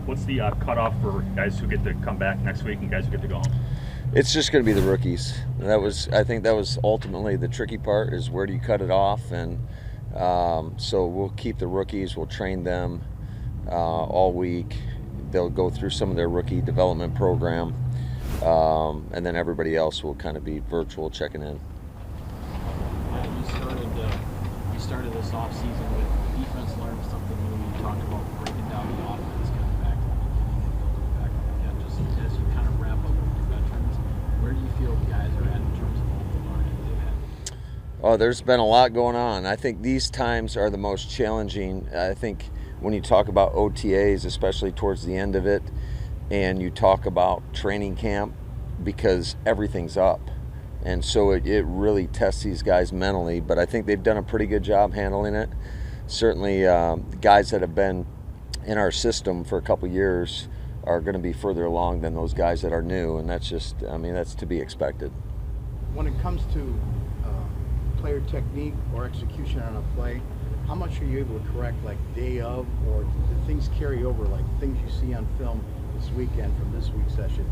What's the cutoff for guys who get to come back next week and guys who get to go home? It's just going to be the rookies. I think that was ultimately the tricky part, is where do you cut it off? And so we'll keep the rookies. We'll train them all week. They'll go through some of their rookie development program, and then everybody else will kind of be virtual checking in. You started this off season with defense learning something new. You talked about breaking down the offense kind of back to the beginning and building back up again. Just as you kind of wrap up with your veterans, where do you feel guys are at in terms of all the learning they've had? Oh, there's been a lot going on. I think these times are the most challenging. I think when you talk about OTAs, especially towards the end of it, and you talk about training camp, because everything's up. And so it really tests these guys mentally, but I think they've done a pretty good job handling it. Certainly, guys that have been in our system for a couple years are going to be further along than those guys that are new, and that's just, that's to be expected. When it comes to player technique or execution on a play, how much are you able to correct, like day of, or do things carry over, like things you see on film this weekend from this week's session,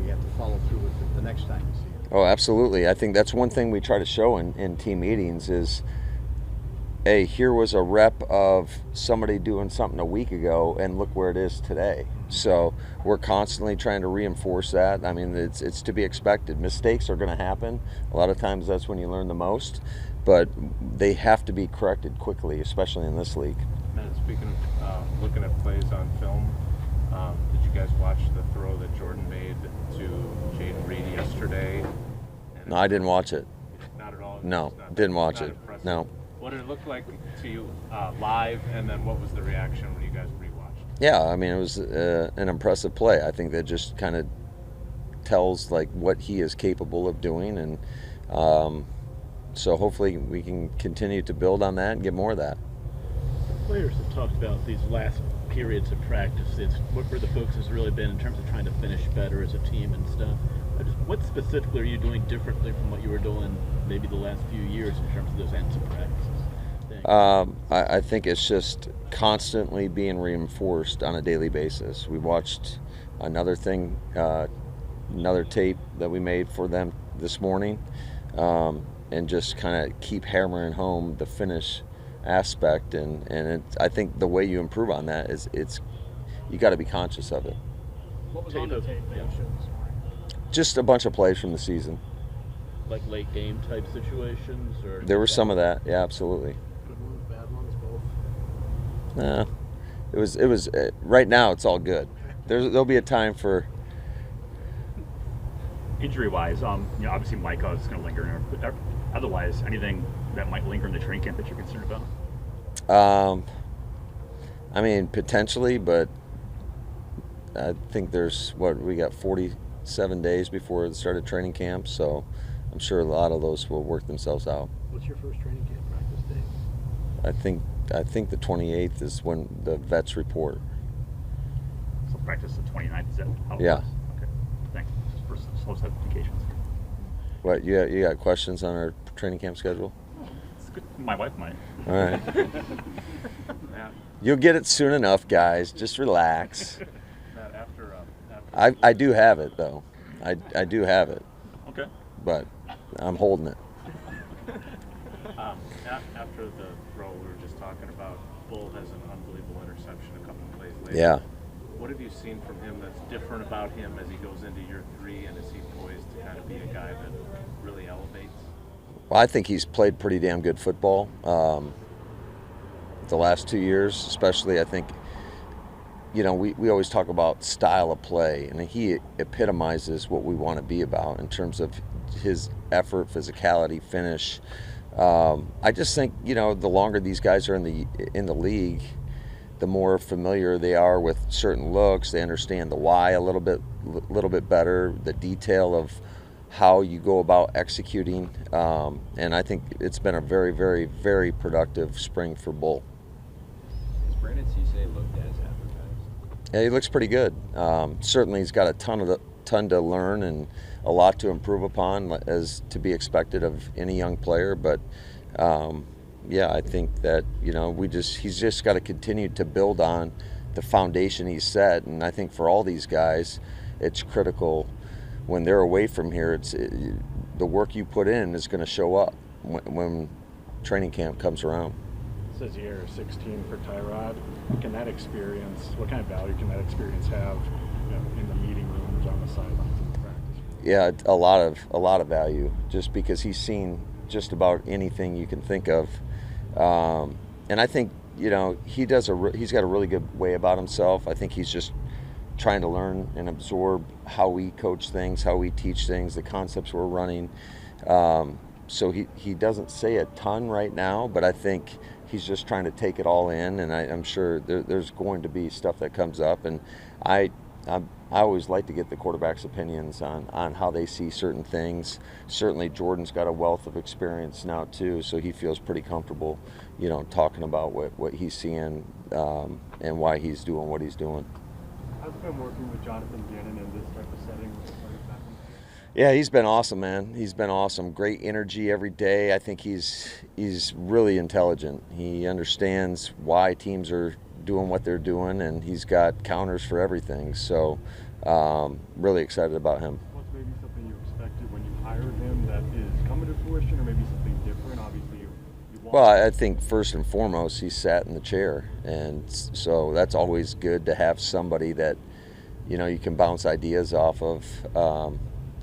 you have to follow through with it the next time you see it? Oh, absolutely. I think that's one thing we try to show in team meetings is, hey, here was a rep of somebody doing something a week ago, and look where it is today. So we're constantly trying to reinforce that. It's to be expected. Mistakes are going to happen. A lot of times that's when you learn the most, but they have to be corrected quickly, especially in this league. And speaking of looking at plays on film, did you guys watch the throw that Jordan made to Jaden Reed yesterday? No, I didn't watch it. Not at all? No, didn't watch it. Impressive. No. What did it look like to you live, and then what was the reaction when you guys rewatched? Yeah, it was an impressive play. I think that just kind of tells like what he is capable of doing, and so hopefully we can continue to build on that and get more of that. Players have talked about these last periods of practice. It's where the focus has really been in terms of trying to finish better as a team and stuff. What specifically are you doing differently from what you were doing maybe the last few years in terms of those ends of practices? I think it's just constantly being reinforced on a daily basis. We watched another tape that we made for them this morning, and just kind of keep hammering home the finish aspect, and I think the way you improve on that is you got to be conscious of it. What was on the tape that you showed this morning? Just a bunch of plays from the season. Like late game type situations, or There was some of that, yeah, absolutely. Good ones, bad ones, both? Nah, it was right now it's all good. There'll be a time for Injury-wise, obviously Micah is going to linger. But otherwise, anything that might linger in the training camp that you're concerned about? Potentially, but I think we got 47 days before the start of training camp, so I'm sure a lot of those will work themselves out. What's your first training camp practice day? I think the 28th is when the vets report. So practice the 29th, is that how it Yeah. works? Okay, thanks. Just for slow certifications. What, you got questions on our training camp schedule? It's good. My wife might. All right. Matt, You'll get it soon enough, guys. Just relax. after I do have it, though. I do have it, Okay. but I'm holding it. after the throw, we were just talking about Bull has an unbelievable interception a couple of plays later. Yeah. What have you seen from him that's different about him as he goes into year 3, and is he poised to kind of be a guy that really elevates? Well, I think he's played pretty damn good football the last 2 years, especially. I think, we always talk about style of play, and he epitomizes what we want to be about in terms of his effort, physicality, finish. I just think, the longer these guys are in the league, the more familiar they are with certain looks. They understand the why a little bit better, the detail of how you go about executing, and I think it's been a very, very, very productive spring for Bull. Has Brandon Cisse looked as advertised? Yeah, he looks pretty good. Certainly, he's got a ton to learn and a lot to improve upon, as to be expected of any young player. But I think that he's just got to continue to build on the foundation he's set. And I think for all these guys, it's critical when they're away from here. The work you put in is going to show up when training camp comes around. It says here 16 for Tyrod. What kind of value can that experience have, in the meeting rooms, on the sidelines, in the practice? Yeah, a lot of value, just because he's seen just about anything you can think of, and I think he's got a really good way about himself. I think he's just trying to learn and absorb how we coach things, how we teach things, the concepts we're running. So he doesn't say a ton right now, but I think he's just trying to take it all in, and I'm sure there's going to be stuff that comes up, and I always like to get the quarterback's opinions on how they see certain things. Certainly Jordan's got a wealth of experience now too, so he feels pretty comfortable, talking about what he's seeing, and why he's doing what he's doing. How's it been working with Jonathan Gannon in this type of setting with the players back home? Yeah, he's been awesome, man. He's been awesome. Great energy every day. I think he's really intelligent. He understands why teams are doing what they're doing, and he's got counters for everything. So really excited about him. What's maybe something you expected when you hired him that is coming to fruition, or maybe something different? Obviously you want. Well, I think first and foremost, he sat in the chair, and so that's always good to have somebody that you can bounce ideas off of,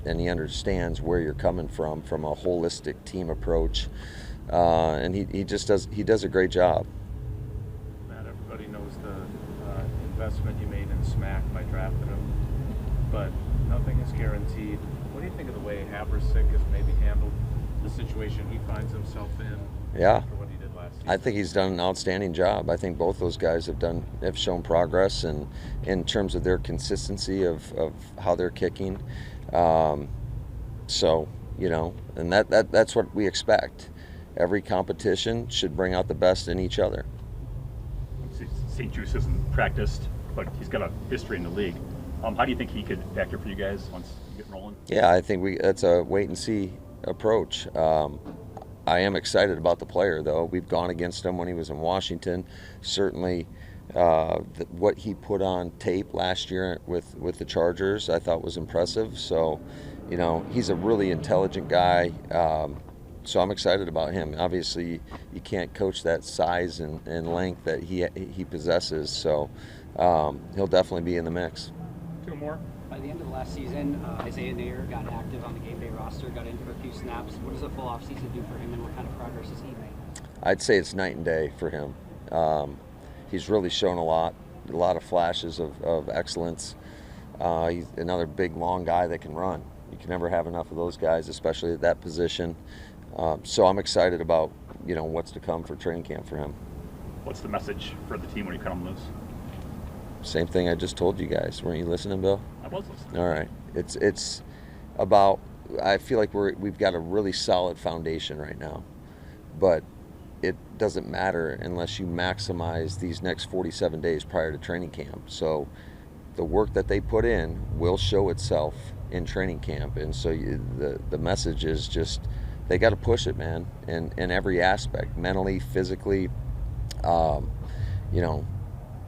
and he understands where you're coming from a holistic team approach, and he does a great job. Matt, everybody knows the investment you made in Smack by drafting him, but nothing is guaranteed. What do you think of the way Haversick has maybe handled the situation he finds himself in? Yeah. After what he did last season? I think he's done an outstanding job. I think both those guys have shown progress, and in terms of their consistency of how they're kicking. So and that's what we expect. Every competition should bring out the best in each other. St. Juice isn't practiced, but he's got a history in the league. How do you think he could factor for you guys once you get rolling? Yeah, I think that's a wait and see approach. I am excited about the player, though. We've gone against him when he was in Washington. Certainly, what he put on tape last year with the Chargers, I thought was impressive. So, he's a really intelligent guy. So I'm excited about him. Obviously, you can't coach that size and length that he possesses. So he'll definitely be in the mix. Two more. By the end of the last season, Isaiah Nair got active on the game day roster, got into a few snaps. What does a full offseason do for him, and what kind of progress has he made? I'd say it's night and day for him. He's really shown a lot of flashes of excellence. He's another big, long guy that can run. You can never have enough of those guys, especially at that position. So I'm excited about what's to come for training camp for him. What's the message for the team when you cut them loose? Same thing I just told you guys. Weren't you listening, Bill? I was listening. All right. It's about. I feel like we've got a really solid foundation right now, but it doesn't matter unless you maximize these next 47 days prior to training camp. So the work that they put in will show itself in training camp, and so the message is just they got to push it, man, in every aspect, mentally, physically,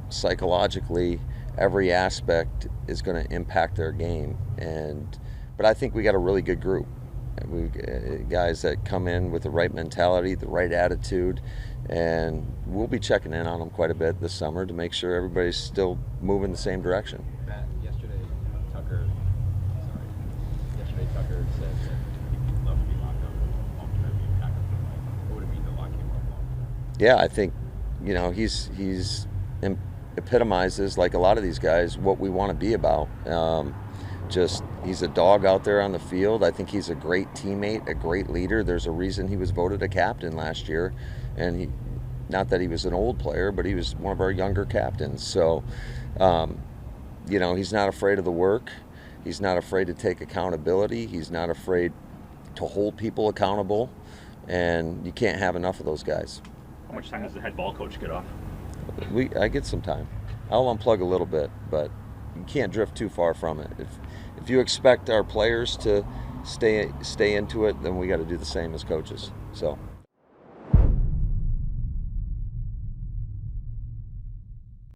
psychologically. Every aspect is going to impact their game, but I think we got a really good group. We guys that come in with the right mentality, the right attitude, and we'll be checking in on them quite a bit this summer to make sure everybody's still moving the same direction. Matt, yesterday Tucker said that he'd love to be locked up long-term. What would it mean to lock him up long-term? Yeah, I think he's epitomizes, like a lot of these guys, what we want to be about. He's a dog out there on the field. I think he's a great teammate, a great leader. There's a reason he was voted a captain last year, and not that he was an old player, but he was one of our younger captains. So, he's not afraid of the work. He's not afraid to take accountability. He's not afraid to hold people accountable, and you can't have enough of those guys. How much time does the head ball coach get off? I get some time. I'll unplug a little bit, but you can't drift too far from it. If you expect our players to stay into it, then we got to do the same as coaches. So.